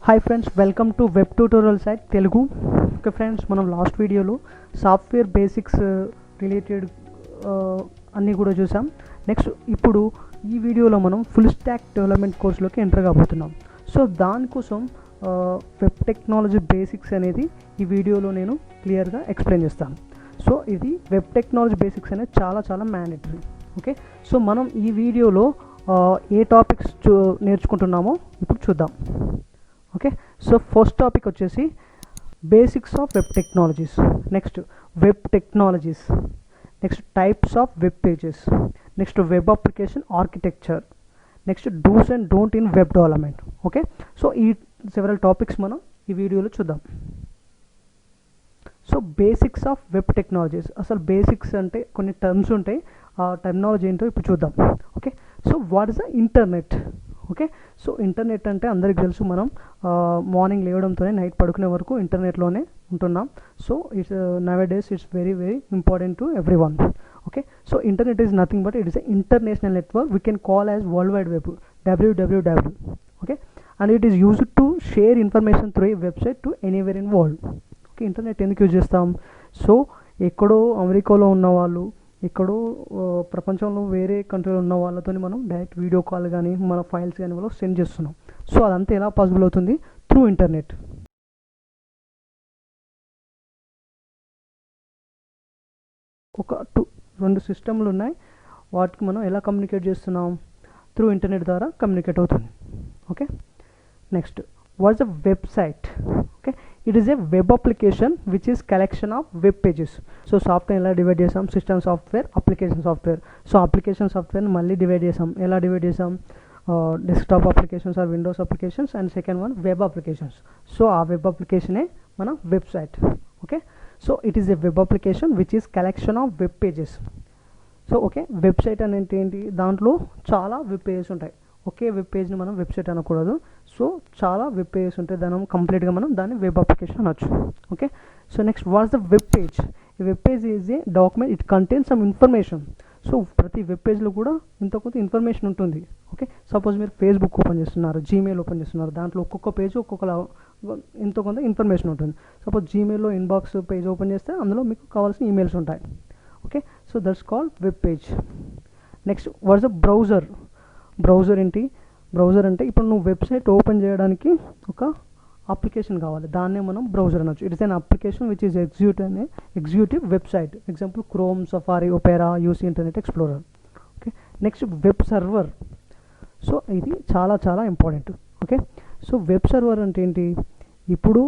Hi friends, welcome to web tutorial site Telugu. Okay friends, మనం last వీడియోలో software basics related అన్నీ కూడా చూసాం. నెక్స్ట్ ఇప్పుడు ఈ వీడియోలో మనం ఫుల్ స్టాక్ డెవలప్మెంట్ కోర్సులోకి ఎంటర్ కాబోతున్నాం. సో దానికోసం వెబ్ టెక్నాలజీ బేసిక్స్ అనేది ఈ వీడియోలో నేను క్లియర్గా ఎక్స్ప్లెయిన్ చేస్తాను. సో ఇది వెబ్ టెక్నాలజీ బేసిక్స్ అనేది చాలా మ్యాండేటరీ. ఓకే, సో మనం ఈ వీడియోలో ఏ టాపిక్స్ నేర్చుకుంటున్నామో ఇప్పుడు చూద్దాం. ఓకే, సో ఫస్ట్ టాపిక్ వచ్చేసి basics of web technologies, next web technologies, next types of web pages, next web application architecture, next dos and don't in web development. Okay, so ఈ several topics మనం ఈ వీడియోలో చూద్దాం. So basics of web technologies, అసలు basics అంటే కొన్ని terms ఉంటాయి, ఆ టెర్మినాలజీ ఏంటో ఇప్పుడు చూద్దాం. Okay, so what is the internet? Okay, so internet అంటే అందరికి తెలుసు, మనం మార్నింగ్ లేవడంతోనే నైట్ పడుకునే వరకు ఇంటర్నెట్లోనే ఉంటున్నాం. So it's nowadays it's very important to every one. Okay, so internet is nothing but it is a international network we can call as world wide web, WWW. Okay, and it is used to share information through a website to anywhere in world. Okay, internet ఎందుకు use చేస్తాం? So ఎక్కడో అమెరికాలో ఉన్న వాళ్ళు, ఎక్కడో ప్రపంచంలో వేరే కంట్రీలో ఉన్న వాళ్ళతో మనం డైరెక్ట్ వీడియో కాల్ కానీ మన ఫైల్స్ కానీ వాళ్ళు సెండ్ చేస్తున్నాం. సో అదంతా ఎలా పాసిబుల్ అవుతుంది? Through internet. రెండు సిస్టమ్లు ఉన్నాయి, వాటికి మనం ఎలా కమ్యూనికేట్ చేస్తున్నాం? త్రూ ఇంటర్నెట్ ద్వారా కమ్యూనికేట్ అవుతుంది. Okay, next what's a website? Okay, it is a web application which is collection of web pages. So software ఎలా డివైడ్ చేసాం? System software, application software. So application సాఫ్ట్వేర్ని మళ్ళీ డివైడ్ చేసాం. ఎలా divide చేసాం? Desktop applications or Windows applications, and second one web applications. So ఆ వెబ్ అప్లికేషనే మన website. Okay, so it is a web application which is collection of web pages. So okay, website అనేది ఏంటి? దాంట్లో చాలా వెబ్ పేజెస్ ఉంటాయి. ఒకే వెబ్ పేజ్ని మనం వెబ్సైట్ అనకూడదు. సో చాలా వెబ్ పేజెస్ ఉంటాయి, దాన్ని కంప్లీట్గా మనం దాన్ని వెబ్ అప్లికేషన్ అనొచ్చు. Okay, so next what's the web page? ఈ web page is a document, it contains some information. So ప్రతి వెబ్ పేజ్లో కూడా కొంత ఇన్ఫర్మేషన్ ఉంటుంది. ఓకే, సపోజ్ మీరు ఫేస్బుక్ ఓపెన్ చేస్తున్నారు, జీమెయిల్ ఓపెన్ చేస్తున్నారు, దాంట్లో ఒక్కొక్క పేజ్ ఒక్కొక్కలా కొంత ఇన్ఫర్మేషన్ ఉంటుంది. సపోజ్ జీమెయిల్లో ఇన్బాక్స్ పేజ్ ఓపెన్ చేస్తే అందులో మీకు కావాల్సిన ఈమెయిల్స్ ఉంటాయి. Okay, so that's called web page. Next what's the browser? Browser ఏంటి? బ్రౌజర్ అంటే ఇప్పుడు నువ్వు వెబ్సైట్ ఓపెన్ చేయడానికి ఒక అప్లికేషన్ కావాలి, దాన్నే మనం బ్రౌజర్ అనొచ్చు. It is an application which is executive website. Example Chrome, Safari, Opera, UC Internet Explorer. Okay, next web server. So ఇది చాలా important. Okay, so web server అంటే ఏంటి? ఇప్పుడు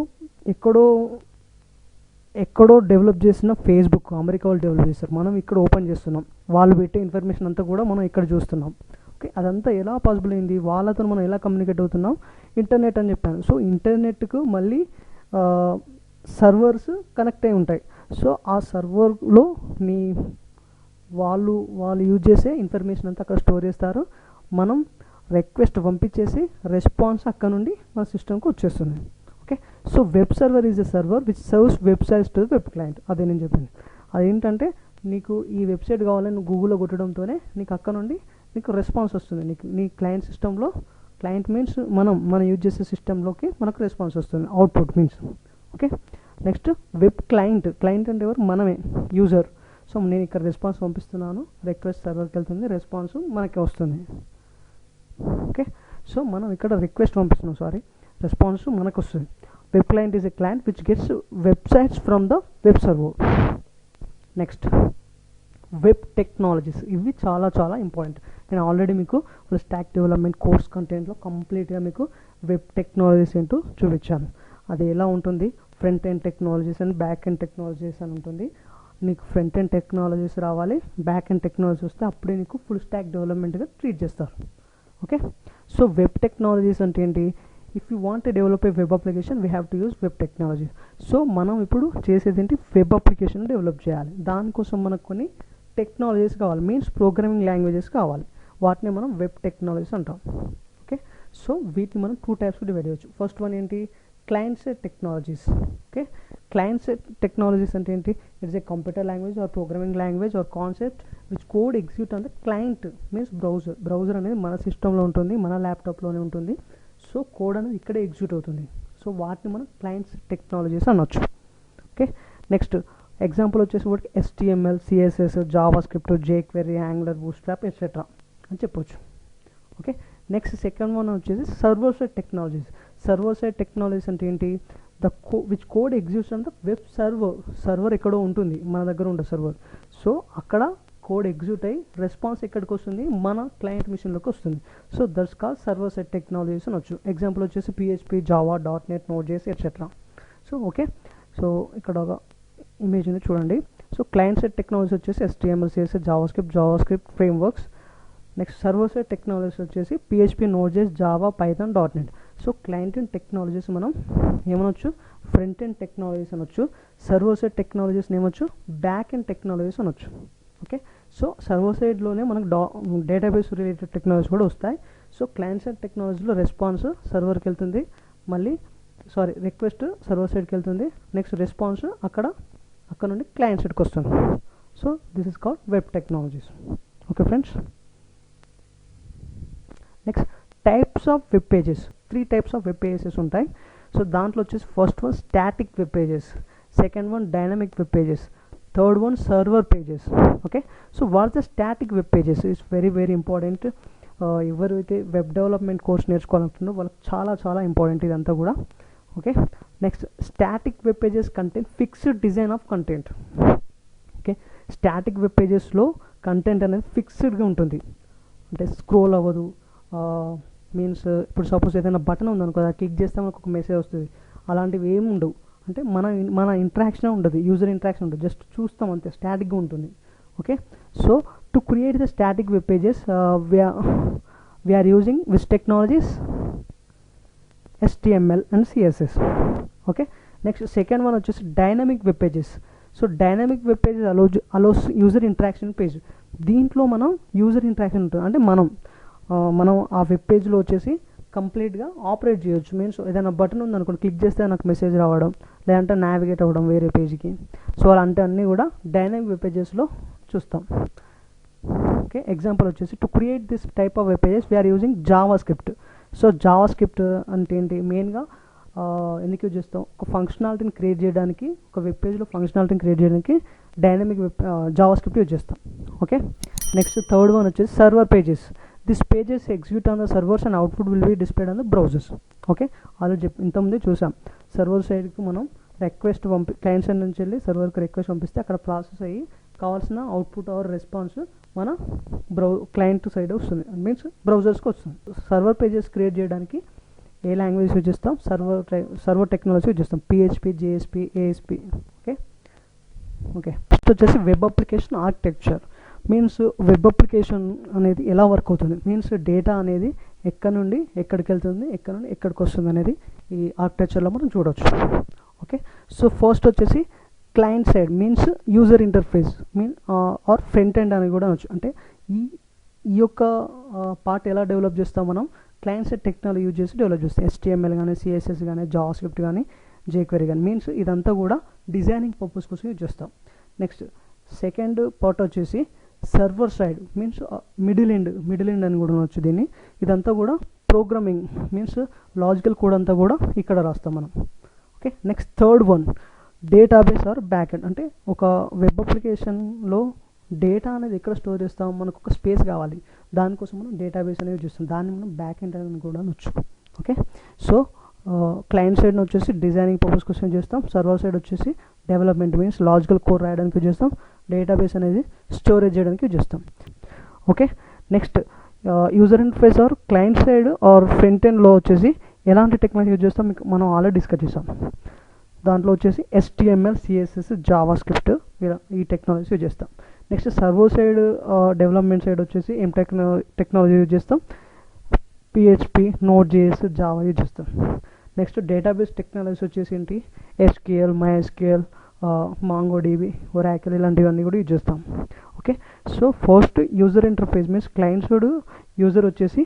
ఎక్కడో డెవలప్ చేసిన ఫేస్బుక్ అమెరికా వాళ్ళు డెవలప్ చేస్తారు, మనం ఇక్కడ ఓపెన్ చేస్తున్నాం, వాళ్ళు పెట్టే ఇన్ఫర్మేషన్ అంతా కూడా మనం ఇక్కడ చూస్తున్నాం. ఓకే, అదంతా ఎలా పాసిబుల్ అయింది? వాళ్ళతో మనం ఎలా కమ్యూనికేట్ అవుతున్నాం? ఇంటర్నెట్ అని చెప్పాను. సో ఇంటర్నెట్కు మళ్ళీ సర్వర్స్ కనెక్ట్ అయి ఉంటాయి. సో ఆ సర్వర్లో వాళ్ళు యూజ్ చేసే ఇన్ఫర్మేషన్ అంతా అక్కడ స్టోర్ చేస్తారు. మనం రిక్వెస్ట్ పంపించేసి రెస్పాన్స్ అక్కడ నుండి మన సిస్టమ్కి వచ్చేస్తుంది. Okay, so web server is a server which serves websites to the web client. అదే నేను చెప్పింది. అదేంటంటే నీకు ఈ వెబ్సైట్ కావాలని నువ్వు గూగుల్లో కొట్టడంతోనే నీకు అక్కడ నుండి నీకు రెస్పాన్స్ వస్తుంది. నీ క్లయింట్ సిస్టంలో, క్లయింట్ మీన్స్ మనం యూజ్ చేసే సిస్టంలోకి మనకు రెస్పాన్స్ వస్తుంది, output means. Okay, next web client. Client అంటే ఎవరు? మనమే, యూజర్. సో నేను ఇక్కడ రెస్పాన్స్ పంపిస్తున్నాను, రిక్వెస్ట్ సర్వర్కి వెళ్తుంది, రెస్పాన్స్ మనకి వస్తుంది. ఓకే, సో మనం ఇక్కడ రిక్వెస్ట్ పంపిస్తున్నాం, రెస్పాన్స్ మనకు వస్తుంది. Web client is a client which gets websites from the web server. Next web technologies. ఇవి చాలా ఇంపార్టెంట్. నేను ఆల్రెడీ మీకు ఫుల్ స్టాక్ డెవలప్మెంట్ కోర్స్ కంటెంట్లో కంప్లీట్గా మీకు వెబ్ టెక్నాలజీస్ ఏంటో చూపించాను. అది ఎలా ఉంటుంది? Front end technologies and back end technologies అని ఉంటుంది. నీకు ఫ్రంట్ ఎండ్ టెక్నాలజీస్ రావాలి, బ్యాక్ ఎండ్ టెక్నాలజీస్ వస్తే అప్పుడే నీకు ఫుల్ స్టాక్ డెవలప్మెంట్గా ట్రీట్ చేస్తారు. ఓకే, సో వెబ్ టెక్నాలజీస్ అంటే ఏంటి? If you want to develop a web application we have to use web technology. So మనం ఇప్పుడు చేసేది ఏంటి? వెబ్ అప్లికేషన్ డెవలప్ చేయాలి. దానికోసం మనకు కొన్ని టెక్నాలజీస్ కావాలి, మీన్స్ ప్రోగ్రామింగ్ లాంగ్వేజెస్ కావాలి. వాటిని మనం వెబ్ టెక్నాలజీస్ అంటాం. ఓకే, సో వీటిని మనం 2 టైప్స్ డివైడ్ చేయవచ్చు. ఫస్ట్ వన్ ఏంటి? Client side technologies. Okay, client side technologies అంటే ఏంటి? It's a computer language or programming language or concept which code execute on the client means browser. Browser అనేది మన సిస్టంలో ఉంటుంది, మన ల్యాప్టాప్లోనే ఉంటుంది. సో కోడ్ అనేది ఇక్కడే ఎగ్జిక్యూట్ అవుతుంది. సో వాటిని మనం క్లయింట్స్ టెక్నాలజీస్ అనొచ్చు. ఓకే, నెక్స్ట్ ఎగ్జాంపుల్ వచ్చేసి వాటికి HTML, CSS, Java script, jQuery, Angular, Bootstrap etcetera అని చెప్పొచ్చు. ఓకే, నెక్స్ట్ సెకండ్ వన్ వచ్చేసి server side technologies. Server side technologies అంటే ఏంటి? Which code executes on the web server ఎక్కడో ఉంటుంది, మన దగ్గర ఉండే సర్వర్. సో అక్కడ కోడ్ ఎగ్జిక్యూట్ అయ్యి రెస్పాన్స్ ఎక్కడికి వస్తుంది? మన క్లయింట్ మిషన్లోకి వస్తుంది. So that's call server side technologies అనొచ్చు. ఎగ్జాంపుల్ వచ్చేసి PHP, Java, .NET, Node.js etcetera. So okay, so ఇక్కడ ఒక ఇమేజ్ ఉంది చూడండి. సో క్లయింట్ సైడ్ టెక్నాలజీస్ వచ్చేసి HTML, CSS, JavaScript frameworks. Next server side technologies వచ్చేసి PHP, Node.js, Java, Python, .NET. So client and technologies మనం ఏమనొచ్చు? Front end technologies అనొచ్చు. Server side technologies ఏమొచ్చు? బ్యాక్ ఎండ్ టెక్నాలజీస్ అనొచ్చు. Okay, so server సైడ్లోనే మనకు database related technologies కూడా వస్తాయి. సో క్లయింట్ సైడ్ టెక్నాలజీలో రెస్పాన్స్ సర్వర్కి వెళ్తుంది, మళ్ళీ రిక్వెస్ట్ సర్వర్ సైడ్కి వెళ్తుంది, నెక్స్ట్ రెస్పాన్స్ అక్కడ నుండి క్లయింట్ సైడ్కి వస్తుంది. So this is called web technologies. Okay friends, next types of web pages. 3 types of web pages ఉంటాయి. సో దాంట్లో వచ్చేసి first one static web pages, second one dynamic web pages, third one server pages. Okay, so what the static web pages is very very important. ఎవరైతే web development course నేర్చుకోవాలనుకుంటున్నారో వాళ్ళకి చాలా చాలా important ఇదంతా కూడా. Okay, next static web pages content fixed design of content. Okay, static web పేజెస్లో content అనేది ఫిక్స్డ్గా ఉంటుంది, అంటే స్క్రోల్ అవ్వదు. మీన్స్ ఇప్పుడు సపోజ్ ఏదైనా బటన్ ఉందనుకో, అది క్లిక్ చేస్తే మనకు ఒక మెసేజ్ వస్తుంది. అలాంటివి ఏమి ఉండవు, అంటే మన ఇంట్రాక్షన్ ఉండదు, యూజర్ ఇంట్రాక్షన్ ఉండదు, జస్ట్ చూస్తాం అంతే, స్టాటిక్గా ఉంటుంది. Okay, so to create the static web pages we are using which technologies? HTML and CSS. Okay, next second one వచ్చేసి dynamic web pages. So dynamic web pages allows user interaction page. దీంట్లో మనం user interaction ఉంటుంది, అంటే మనం ఆ web పేజ్లో వచ్చేసి కంప్లీట్గా ఆపరేట్ చేయొచ్చు. మీన్స్ ఏదైనా బటన్ ఉందనుకోండి, క్లిక్ చేస్తే నాకు మెసేజ్ రావడం, లేదంటే నావిగేట్ అవ్వడం వేరే పేజ్కి. సో అలాంటి అన్నీ కూడా డైనమిక్ వెబ్ పేజెస్లో చూస్తాం. ఓకే, ఎగ్జాంపుల్ వచ్చేసి to create this type of web pages we are using JavaScript. So JavaScript అంటే ఏంటి? మెయిన్గా ఎందుకు యూజ్ చేస్తాం? ఒక ఫంక్షనాలిటీని క్రియేట్ చేయడానికి, ఒక వెబ్ పేజ్లో ఫంక్షనాలిటీని క్రియేట్ చేయడానికి డైనమిక్ జావా స్క్రిప్ట్ యూజ్ చేస్తాం. ఓకే, నెక్స్ట్ థర్డ్ వన్ వచ్చేసి server pages. This pages execute on the servers and output will be displayed on the browsers. Okay, already ఇంతకుముందే చూసాం. సర్వర్ సైడ్కి మనం రిక్వెస్ట్ క్లయింట్ సైడ్ నుంచి వెళ్ళి సర్వర్కి request పంపిస్తే అక్కడ ప్రాసెస్ అయ్యి కావాల్సిన అవుట్పుట్ ఆర్ రెస్పాన్స్ మన క్లయింట్ సైడ్ వస్తుంది, మీన్స్ బ్రౌజర్స్కి వస్తుంది. సర్వర్ పేజెస్ క్రియేట్ చేయడానికి ఏ లాంగ్వేజ్ యూజ్ చేస్తాం? సర్వర్ టెక్నాలజీ యూజ్ చేస్తాం, PHP, JSP, ASP. Okay, first వచ్చేసి web application architecture. Means web application అనేది ఎలా వర్క్ అవుతుంది, మీన్స్ డేటా అనేది ఎక్కడ నుండి ఎక్కడికి వెళ్తుంది, ఎక్కడ నుండి ఎక్కడికి వస్తుంది అనేది ఈ ఆర్కిటెక్చర్లో మనం చూడవచ్చు. ఓకే, సో ఫస్ట్ వచ్చేసి client side means user interface or front end అని కూడా అనొచ్చు. అంటే ఈ యొక్క పార్ట్ ఎలా డెవలప్ చేస్తాం మనం? క్లయింట్ సైడ్ టెక్నాలజీ యూజ్ చేసి డెవలప్ చేస్తాం. HTML కానీ, CSS కానీ, జావా స్క్రిప్ట్ కానీ, jQuery కానీ. మీన్స్ ఇదంతా కూడా డిజైనింగ్ పర్పస్ కోసం యూజ్ చేస్తాం. నెక్స్ట్ సెకండ్ పార్ట్ వచ్చేసి server side means middle end అని కూడా అనొచ్చు దీన్ని. ఇదంతా కూడా ప్రోగ్రామింగ్ మీన్స్ లాజికల్ కోడ్ అంతా కూడా ఇక్కడ రాస్తాం మనం. Okay, next third one database or back end. అంటే ఒక వెబ్ అప్లికేషన్లో డేటా అనేది ఎక్కడ స్టోర్ చేస్తాం? మనకు ఒక స్పేస్ కావాలి, దానికోసం మనం డేటాబేస్ అనేది యూజ్ చేస్తాం, దాన్ని మనం బ్యాక్ ఎండ్ అని కూడా అనొచ్చు. ఓకే, సో క్లయింట్ సైడ్ వచ్చేసి డిజైనింగ్ పర్పస్ కోసం యూజ్ చేస్తాం, సర్వర్ సైడ్ వచ్చేసి డెవలప్మెంట్ మీన్స్ లాజికల్ కోడ్ రాయడానికి యూజ్ చేస్తాం, డేటాబేస్ అనేది స్టోరేజ్ చేయడానికి యూజ్ చేస్తాం. Okay, next user interface or client side or front ఎండ్లో వచ్చేసి ఎలాంటి టెక్నాలజీ యూజ్ చేస్తాం మనం ఆల్రెడీ డిస్కస్ చేస్తాం. దాంట్లో వచ్చేసి HTML, CSS, జావా స్క్రిప్ట్ ఈ టెక్నాలజీ యూజ్ చేస్తాం. Next server side development side వచ్చేసి ఏం టెక్నాలజీ యూజ్ చేస్తాం? PHP, Node.js, జావా యూజ్ చేస్తాం. నెక్స్ట్ డేటాబేస్ టెక్నాలజీస్ వచ్చేసి ఏంటి? SQL, MySQL, MongoDB, Oracle ఇలాంటివన్నీ కూడా యూజ్ చేస్తాం. Okay, so first user interface means client side user వచ్చేసి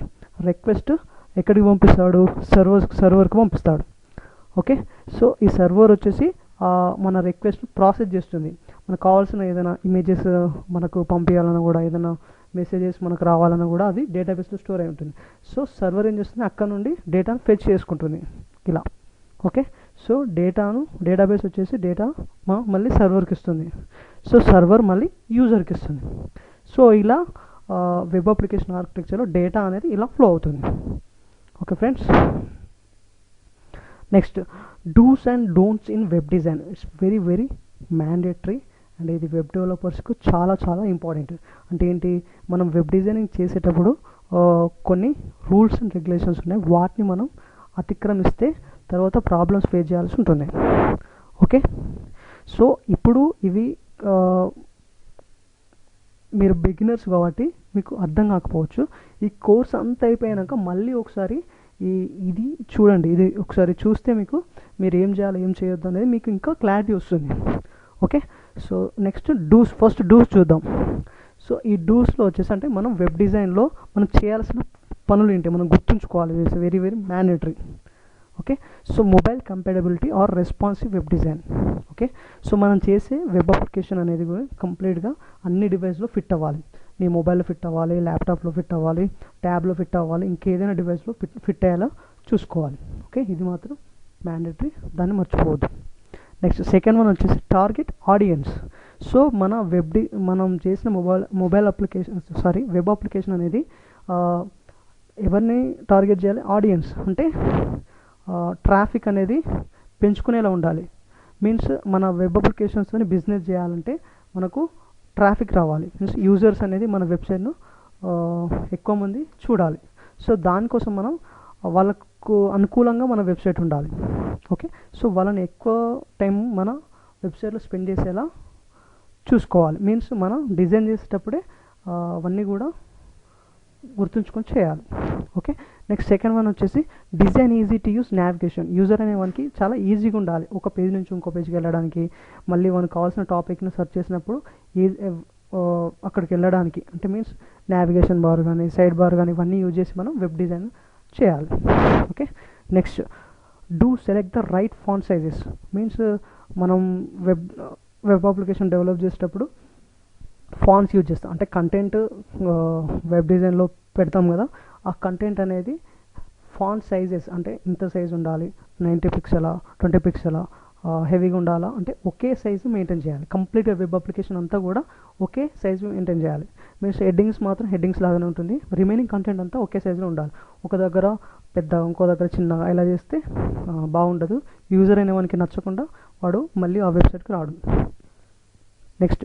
రిక్వెస్ట్ ఎక్కడికి పంపిస్తాడు? సర్వర్కి పంపిస్తాడు. ఓకే, సో ఈ సర్వర్ వచ్చేసి మన రిక్వెస్ట్ ప్రాసెస్ చేస్తుంది. మనకు కావాల్సిన ఏదైనా ఇమేజెస్ మనకు పంపించాలన్నా కూడా, ఏదైనా మెసేజెస్ మనకు రావాలన్నా కూడా అది డేటాబేస్లో స్టోర్ అయి ఉంటుంది. సో సర్వర్ ఏం చేస్తుంది, అక్కడ నుండి డేటాను ఫెచ్ చేసుకుంటుంది ఇలా. ఓకే, సో డేటాబేస్ వచ్చేసి డేటా మళ్ళీ సర్వర్కి ఇస్తుంది. సో సర్వర్ మళ్ళీ యూజర్కి ఇస్తుంది. సో ఇలా వెబ్ అప్లికేషన్ ఆర్కిటెక్చర్లో డేటా అనేది ఇలా ఫ్లో అవుతుంది. Okay friends, next dos and don'ts in web design. It's very very mandatory and ఇది వెబ్ డెవలపర్స్కు చాలా చాలా ఇంపార్టెంట్. అంటే ఏంటి, మనం వెబ్ డిజైనింగ్ చేసేటప్పుడు కొన్ని రూల్స్ అండ్ రెగ్యులేషన్స్ ఉన్నాయి, వాటిని మనం అతిక్రమిస్తే తర్వాత ప్రాబ్లమ్స్ ఫేస్ చేయాల్సి ఉంటుంది. ఓకే, సో ఇప్పుడు ఇవి మీరు బిగినర్స్ కాబట్టి మీకు అర్థం కాకపోవచ్చు. ఈ కోర్స్ అంతా అయిపోయాక మళ్ళీ ఒకసారి ఇది చూడండి, ఇది ఒకసారి చూస్తే మీకు మీరు ఏం చేయాలి ఏం చేయొద్దు అనేది మీకు ఇంకా క్లారిటీ వస్తుంది. Okay, so next first do's చూద్దాం. సో ఈ డూస్లో వచ్చేసి అంటే మనం వెబ్ డిజైన్లో మనం చేయాల్సిన పనులు ఏంటి మనం గుర్తుంచుకోవాలి, it's very very mandatory. Okay, so mobile compatibility or responsive web design. Okay, so మనం చేసే వెబ్ అప్లికేషన్ అనేది కూడా కంప్లీట్గా అన్ని డివైస్లో ఫిట్ అవ్వాలి. మీ మొబైల్లో ఫిట్ అవ్వాలి, ల్యాప్టాప్లో ఫిట్ అవ్వాలి, ట్యాబ్లో ఫిట్ అవ్వాలి, ఇంకేదైనా డివైస్లో ఫిట్ అయ్యేలా చూసుకోవాలి. ఓకే, ఇది మాత్రం మ్యాండేటరీ, దాన్ని మర్చిపోవద్దు. నెక్స్ట్ సెకండ్ వన్ వచ్చేసి టార్గెట్ ఆడియన్స్. సో మన మనం చేసిన వెబ్ అప్లికేషన్ అనేది ఎవరిని టార్గెట్ చేయాలి, ఆడియన్స్ అంటే ట్రాఫిక్ అనేది పెంచుకునేలా ఉండాలి. మీన్స్ మన వెబ్ అప్లికేషన్స్తోని బిజినెస్ చేయాలంటే మనకు ట్రాఫిక్ రావాలి, మీన్స్ యూజర్స్ అనేది మన వెబ్సైట్ను ఎక్కువ మంది చూడాలి. సో దానికోసం మనం వాళ్ళకు అనుకూలంగా మన వెబ్సైట్ ఉండాలి. ఓకే, సో వాళ్ళని ఎక్కువ టైం మన వెబ్సైట్లో స్పెండ్ చేసేలా చూసుకోవాలి. మీన్స్ మనం డిజైన్ చేసేటప్పుడే అవన్నీ కూడా గుర్తుంచుకొని చేయాలి. ఓకే, నెక్స్ట్ సెకండ్ వన్ వచ్చేసి design easy to use navigation. User అనే వానికి చాలా ఈజీగా ఉండాలి ఒక పేజ్ నుంచి ఇంకో పేజ్కి వెళ్ళడానికి, మళ్ళీ మనకు కావాల్సిన టాపిక్ని సెర్చ్ చేసినప్పుడు అక్కడికి వెళ్ళడానికి. అంటే మీన్స్ నావిగేషన్ బార్ కానీ సైడ్ బార్ కానీ ఇవన్నీ యూజ్ చేసి మనం వెబ్ డిజైన్ చేయాలి. Okay, next select the right font sizes. Means మనం వెబ్ అప్లికేషన్ డెవలప్ చేసేటప్పుడు ఫాంట్స్ యూజ్ చేస్తాం. అంటే కంటెంట్ వెబ్ డిజైన్లో పెడతాం కదా, ఆ కంటెంట్ అనేది ఫాంట్ సైజెస్ అంటే ఇంత సైజ్ ఉండాలి, 90 పిక్సెలా 20 పిక్సెలా, హెవీగా ఉండాలా అంటే ఒకే సైజు మెయింటైన్ చేయాలి. కంప్లీట్గా వెబ్ అప్లికేషన్ అంతా కూడా ఒకే సైజు మెయింటైన్ చేయాలి. మీన్స్ హెడ్డింగ్స్ మాత్రం హెడ్డింగ్స్ లాగానే ఉంటుంది, రిమైనింగ్ కంటెంట్ అంతా ఒకే సైజులో ఉండాలి. ఒక దగ్గర పెద్ద ఇంకో దగ్గర చిన్నగా ఇలా చేస్తే బాగుండదు, యూజర్ అనే వానికి నచ్చకుండా వాడు మళ్ళీ ఆ వెబ్సైట్కి రాడు. Next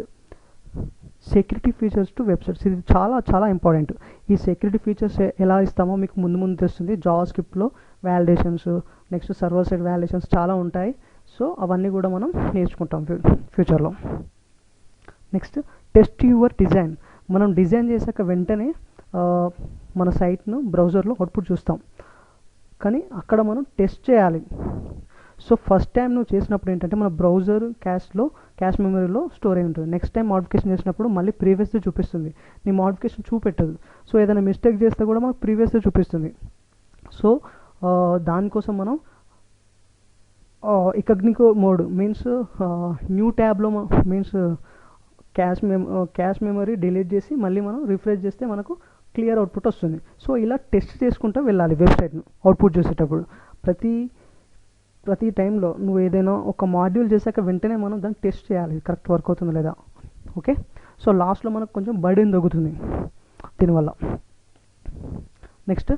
security features to websites. ఇది చాలా చాలా ఇంపార్టెంట్. ఈ సెక్యూరిటీ ఫీచర్స్ ఎలా ఇస్తామో మీకు ముందు తెస్తుంది. జావా స్క్రిప్ట్లో validations, next server side validations చాలా ఉంటాయి. సో అవన్నీ కూడా మనం నేర్చుకుంటాం ఫ్యూచర్లో. Next test your design. మనం డిజైన్ చేశాక వెంటనే మన సైట్ను బ్రౌజర్లో అవుట్పుట్ చూస్తాం, కానీ అక్కడ మనం టెస్ట్ చేయాలి. సో ఫస్ట్ టైం నువ్వు చేసినప్పుడు ఏంటంటే మన బ్రౌజర్ క్యాష్ మెమరీలో స్టోర్ అయి ఉంటుంది. నెక్స్ట్ టైం మోడిఫికేషన్ చేసినప్పుడు మళ్ళీ ప్రీవియస్ది చూపిస్తుంది, నీ మోడిఫికేషన్ చూపెట్టదు. సో ఏదైనా మిస్టేక్ చేస్తే కూడా మనకు ప్రీవియస్ది చూపిస్తుంది. సో దానికోసం మనం ఇకగ్నికో మోడ్ మీన్స్ న్యూ ట్యాబ్లో మీన్స్ క్యాష్ మెమరీ డిలీట్ చేసి మళ్ళీ మనం రిఫ్రెష్ చేస్తే మనకు క్లియర్ అవుట్పుట్ వస్తుంది. సో ఇలా టెస్ట్ చేసుకుంటూ వెళ్ళాలి వెబ్సైట్ను అవుట్పుట్ చేసేటప్పుడు. ప్రతి టైంలో నువ్వు ఏదైనా ఒక మాడ్యూల్ చేశాక వెంటనే మనం దాన్ని టెస్ట్ చేయాలి, కరెక్ట్ వర్క్ అవుతుందా లేదా. ఓకే, సో లాస్ట్లో మనకు కొంచెం బర్డెన్ తగ్గుతుంది దీనివల్ల. Next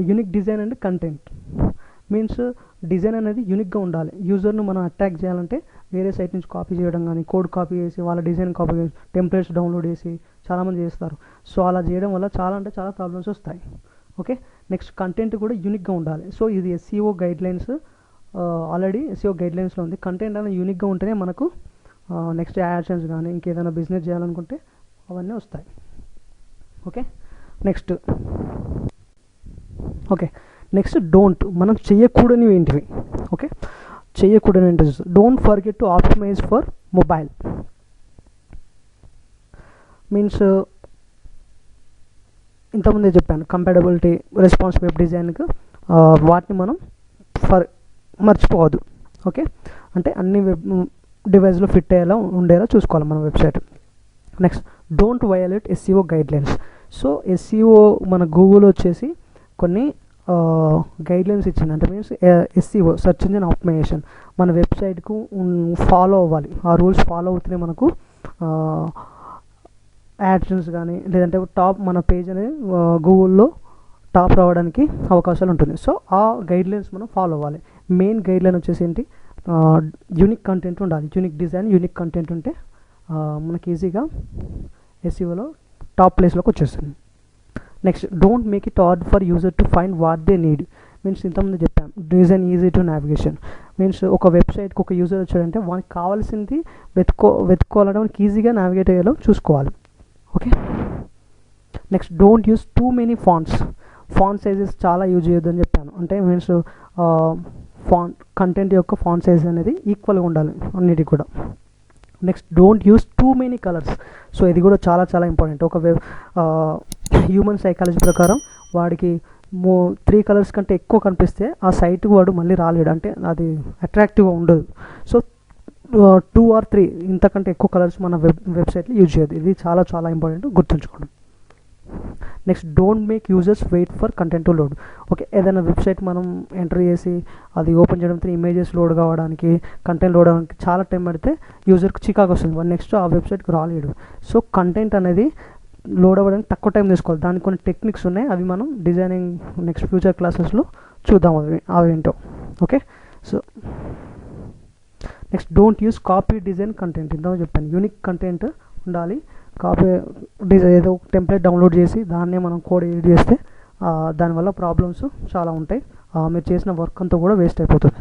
unique design and content. Means design అనేది యూనిక్గా ఉండాలి. యూజర్ను మనం అటాక్ చేయాలంటే వేరే సైట్ నుంచి కాపీ చేయడం కానీ, కోడ్ కాపీ చేసి వాళ్ళ డిజైన్ కాపీ చేసి టెంప్లెట్స్ డౌన్లోడ్ చేసి చాలామంది చేస్తారు. సో అలా చేయడం వల్ల చాలా ప్రాబ్లమ్స్ వస్తాయి. ఓకే, నెక్స్ట్ కంటెంట్ కూడా యూనిక్గా ఉండాలి. సో ఇది SEO గైడ్లైన్స్, ఆల్రెడీ SEO గైడ్లైన్స్లో ఉంది. కంటెంట్ అనేది యూనిక్గా ఉంటేనే మనకు నెక్స్ట్ యాడ్సెన్స్ కానీ ఇంకేదైనా బిజినెస్ చేయాలనుకుంటే అవన్నీ వస్తాయి. నెక్స్ట్ మనం చేయకూడనివి ఏంటివి. ఓకే, చేయకూడని ఏంటి, don't forget to optimise for mobile. Means ఇంతకుముందే చెప్పాను కంపాటబిలిటీ, రెస్పాన్స్ వెబ్ డిజైన్కి వాటిని మనం మర్చిపోవద్దు. ఓకే, అంటే అన్ని వెబ్ డివైస్లో ఫిట్ అయ్యేలా ఉండేలా చూసుకోవాలి మన website. Next don't violate SEO guidelines. So SEO మన గూగుల్ వచ్చేసి కొన్ని గైడ్లైన్స్ ఇచ్చింది, అంటే means SEO search engine optimization మన వెబ్సైట్కు ఫాలో అవ్వాలి. ఆ రూల్స్ ఫాలో అవుతూనే మనకు యాడ్సెన్స్ కానీ లేదంటే టాప్ మన పేజ్ అనేది గూగుల్లో టాప్ రావడానికి అవకాశాలు ఉంటుంది. సో ఆ గైడ్లైన్స్ మనం ఫాలో అవ్వాలి. మెయిన్ గైడ్లైన్ వచ్చేసి ఏంటి, యూనిక్ కంటెంట్ ఉండాలి. యూనిక్ డిజైన్, యూనిక్ కంటెంట్ ఉంటే మనకి ఈజీగా ఎస్ఈఓలో టాప్ ప్లేస్లోకి వచ్చేస్తుంది. Next, don't make it hard for user to find what they need. Means ఇంతకుముందు చెప్పాం, design easy to navigation. Means ఒక వెబ్సైట్కి ఒక యూజర్ వచ్చాడంటే వానికి కావాల్సింది వెతుక్కోవాలంటే మనకి ఈజీగా నావిగేట్ అయ్యేలా చూసుకోవాలి. Okay. Next, don't use too many fonts. Font sizes చాలా యూజ్ చేయొద్దు అని చెప్పాను. అంటే మీన్స్ కంటెంట్ యొక్క ఫాంట్ సైజ్ అనేది ఈక్వల్గా ఉండాలి అన్నిటికి కూడా. Next, don't use too many colours. So ఇది కూడా చాలా చాలా ఇంపార్టెంట్. ఒక హ్యూమన్ సైకాలజీ ప్రకారం వాడికి 3 కలర్స్ కంటే ఎక్కువ కనిపిస్తే ఆ సైట్కి వాడు మళ్ళీ రాలేడు, అంటే అది అట్రాక్టివ్గా ఉండదు. సో 2 or 3 ఇంతకంటే ఎక్కువ కలర్స్ మన వెబ్సైట్లో యూజ్ చేయదు. ఇది చాలా చాలా ఇంపార్టెంట్, గుర్తుంచుకోండి. Next, don't make users wait for content to load. Okay, ఏదైనా వెబ్సైట్ మనం ఎంటర్ చేసి అది ఓపెన్ చేయడంతో ఇమేజెస్ లోడ్ కావడానికి, కంటెంట్ లోడ్ అవ్వడానికి చాలా టైం పడితే యూజర్కి చికాకు వస్తుంది, వాడు నెక్స్ట్ ఆ వెబ్సైట్కి రాలేడు. సో కంటెంట్ అనేది లోడ్ అవ్వడానికి తక్కువ టైం తీసుకోవాలి. దానికి కొన్ని టెక్నిక్స్ ఉన్నాయి, అవి మనం డిజైనింగ్ నెక్స్ట్ ఫ్యూచర్ క్లాసెస్లో చూద్దాం అవేంటో. Okay. So next, don't use copy design content. ఇంతకు చెప్పాను, యూనిక్ కంటెంట్ ఉండాలి. కాపీ ఏదో టెంప్లెట్ డౌన్లోడ్ చేసి దాన్నే మనం కోడ్ ఎడిట్ చేస్తే దానివల్ల ప్రాబ్లమ్స్ చాలా ఉంటాయి. మీరు చేసిన వర్క్ అంతా కూడా వేస్ట్ అయిపోతుంది.